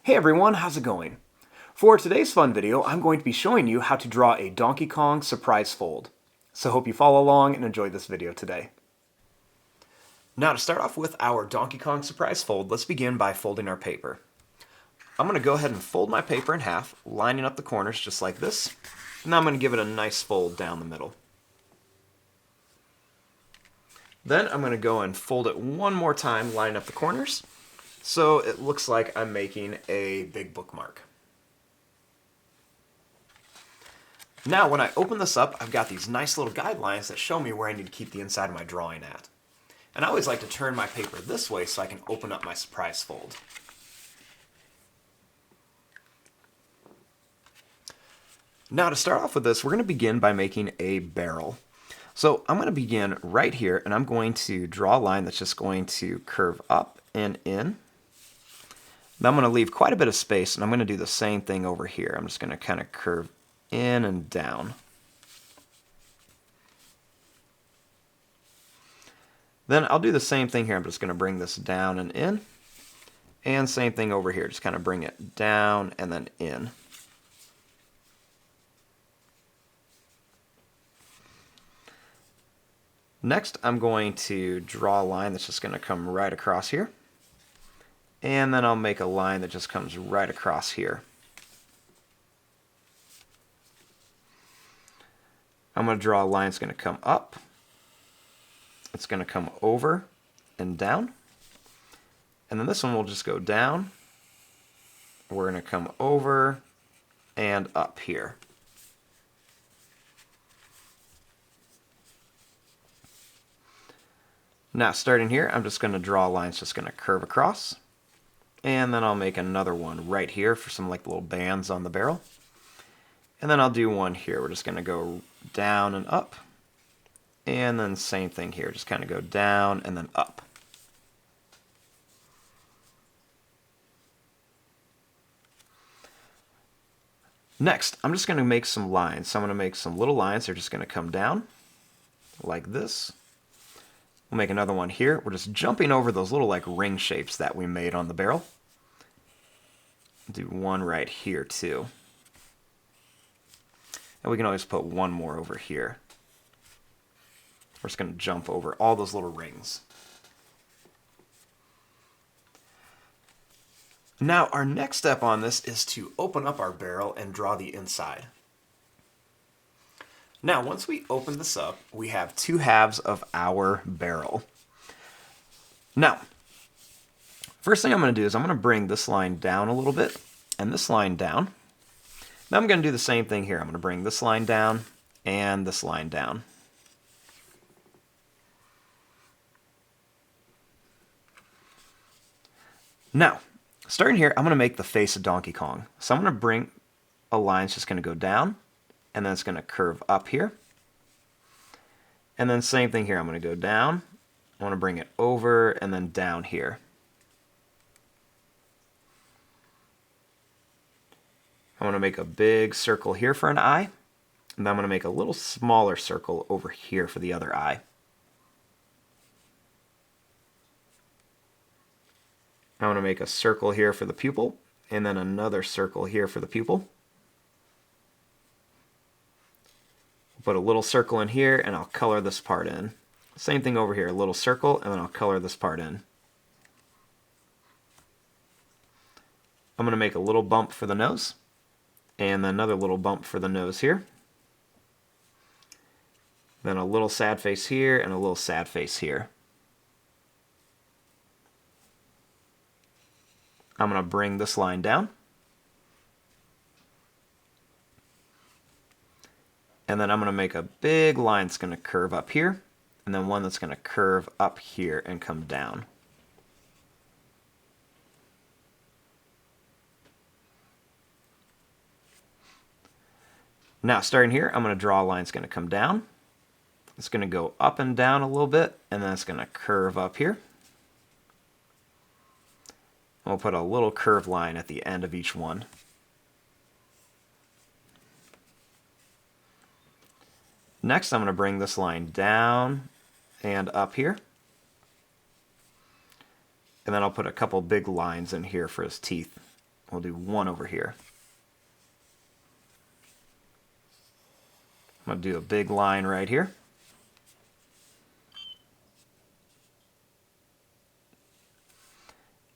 Hey everyone, how's it going? For today's fun video, I'm going to be showing you how to draw a Donkey Kong surprise fold. So hope you follow along and enjoy this video today. Now to start off with our Donkey Kong surprise fold, let's begin by folding our paper. I'm going to go ahead and fold my paper in half, lining up the corners just like this. And now I'm going to give it a nice fold down the middle. Then I'm going to go and fold it one more time, lining up the corners, so it looks like I'm making a big bookmark. Now when I open this up, I've got these nice little guidelines that show me where I need to keep the inside of my drawing at. And I always like to turn my paper this way so I can open up my surprise fold. Now to start off with this, we're going to begin by making a barrel. So I'm going to begin right here, and I'm going to draw a line that's just going to curve up and in. Now I'm going to leave quite a bit of space, and I'm going to do the same thing over here. I'm just going to kind of curve in and down. Then I'll do the same thing here. I'm just going to bring this down and in. And same thing over here. Just kind of bring it down and then in. Next, I'm going to draw a line that's just going to come right across here. And then I'll make a line that just comes right across here. I'm going to draw a line that's going to come up. It's going to come over and down. And then this one will just go down. We're going to come over and up here. Now starting here, I'm just going to draw a line that's just going to curve across. And then I'll make another one right here for some like little bands on the barrel. And then I'll do one here. We're just going to go down and up. And then same thing here, just kind of go down and then up. Next, I'm just going to make some lines. So I'm going to make some little lines. They're just going to come down like this. We'll make another one here. We're just jumping over those little like ring shapes that we made on the barrel. Do one right here too. And we can always put one more over here. We're just going to jump over all those little rings. Now our next step on this is to open up our barrel and draw the inside. Now, once we open this up, we have two halves of our barrel. Now, first thing I'm going to do is I'm going to bring this line down a little bit and this line down. Now I'm going to do the same thing here. I'm going to bring this line down and this line down. Now, starting here, I'm going to make the face of Donkey Kong. So I'm going to bring a line that's just going to go down. And then it's going to curve up here. And then same thing here. I'm going to go down. I want to bring it over and then down here. I want to make a big circle here for an eye. And then I'm going to make a little smaller circle over here for the other eye. I want to make a circle here for the pupil. And then another circle here for the pupil. Put a little circle in here and I'll color this part in. Same thing over here, a little circle and then I'll color this part in. I'm going to make a little bump for the nose and then another little bump for the nose here. Then a little sad face here and a little sad face here. I'm going to bring this line down. And then I'm going to make a big line that's going to curve up here, and then one that's going to curve up here and come down. Now, starting here, I'm going to draw a line that's going to come down. It's going to go up and down a little bit, and then it's going to curve up here. And we'll put a little curved line at the end of each one. Next, I'm going to bring this line down and up here. And then I'll put a couple big lines in here for his teeth. We'll do one over here. I'm going to do a big line right here.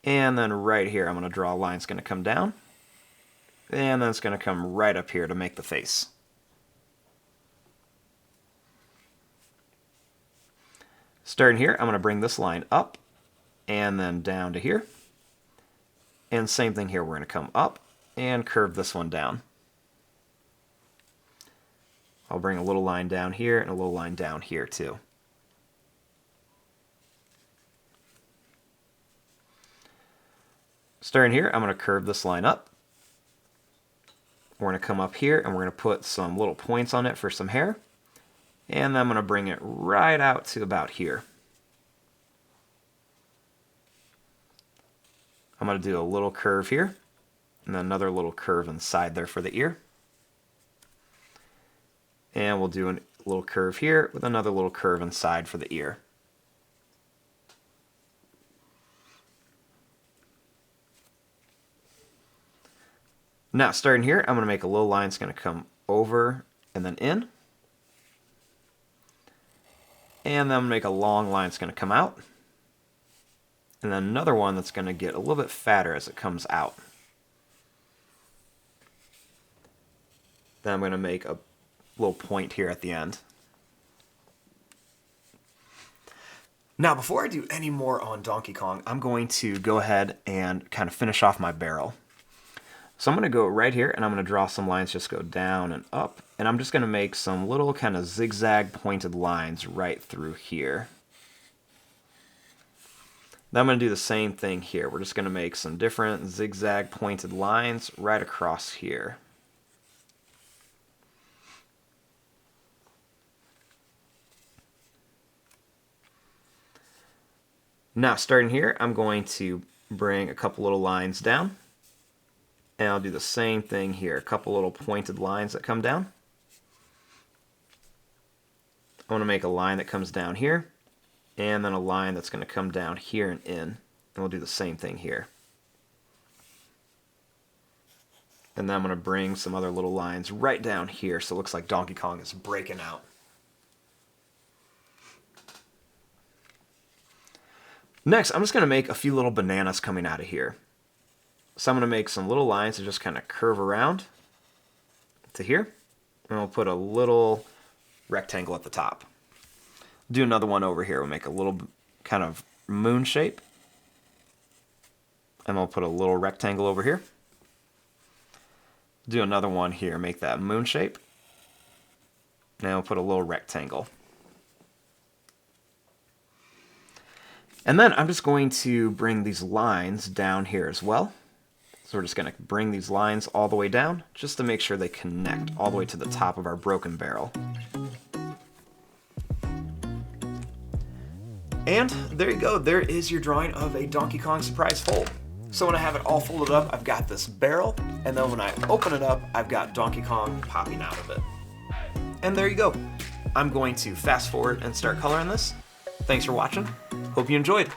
And then right here, I'm going to draw a line that's going to come down. And then it's going to come right up here to make the face. Starting here, I'm going to bring this line up and then down to here. And same thing here, we're going to come up and curve this one down. I'll bring a little line down here and a little line down here too. Starting here, I'm going to curve this line up. We're going to come up here and we're going to put some little points on it for some hair. And then I'm going to bring it right out to about here. I'm going to do a little curve here, and then another little curve inside there for the ear. And we'll do a little curve here with another little curve inside for the ear. Now, starting here, I'm going to make a little line that's going to come over and then in. And then I'm going to make a long line that's going to come out. And then another one that's going to get a little bit fatter as it comes out. Then I'm going to make a little point here at the end. Now, before I do any more on Donkey Kong, I'm going to go ahead and kind of finish off my barrel. So I'm going to go right here and I'm going to draw some lines, just go down and up. And I'm just going to make some little kind of zigzag pointed lines right through here. Then I'm going to do the same thing here. We're just going to make some different zigzag pointed lines right across here. Now, starting here, I'm going to bring a couple little lines down. And I'll do the same thing here. A couple little pointed lines that come down. I want to make a line that comes down here. And then a line that's going to come down here and in. And we'll do the same thing here. And then I'm going to bring some other little lines right down here so it looks like Donkey Kong is breaking out. Next, I'm just going to make a few little bananas coming out of here. So I'm going to make some little lines that just kind of curve around to here. And we'll put a little rectangle at the top. Do another one over here. We'll make a little kind of moon shape. And we'll put a little rectangle over here. Do another one here. Make that moon shape. Now we'll put a little rectangle. And then I'm just going to bring these lines down here as well. So we're just going to bring these lines all the way down just to make sure they connect all the way to the top of our broken barrel. And there you go. There is your drawing of a Donkey Kong surprise fold. So when I have it all folded up, I've got this barrel, and then when I open it up, I've got Donkey Kong popping out of it. And there you go. I'm going to fast forward and start coloring this. Thanks for watching. Hope you enjoyed.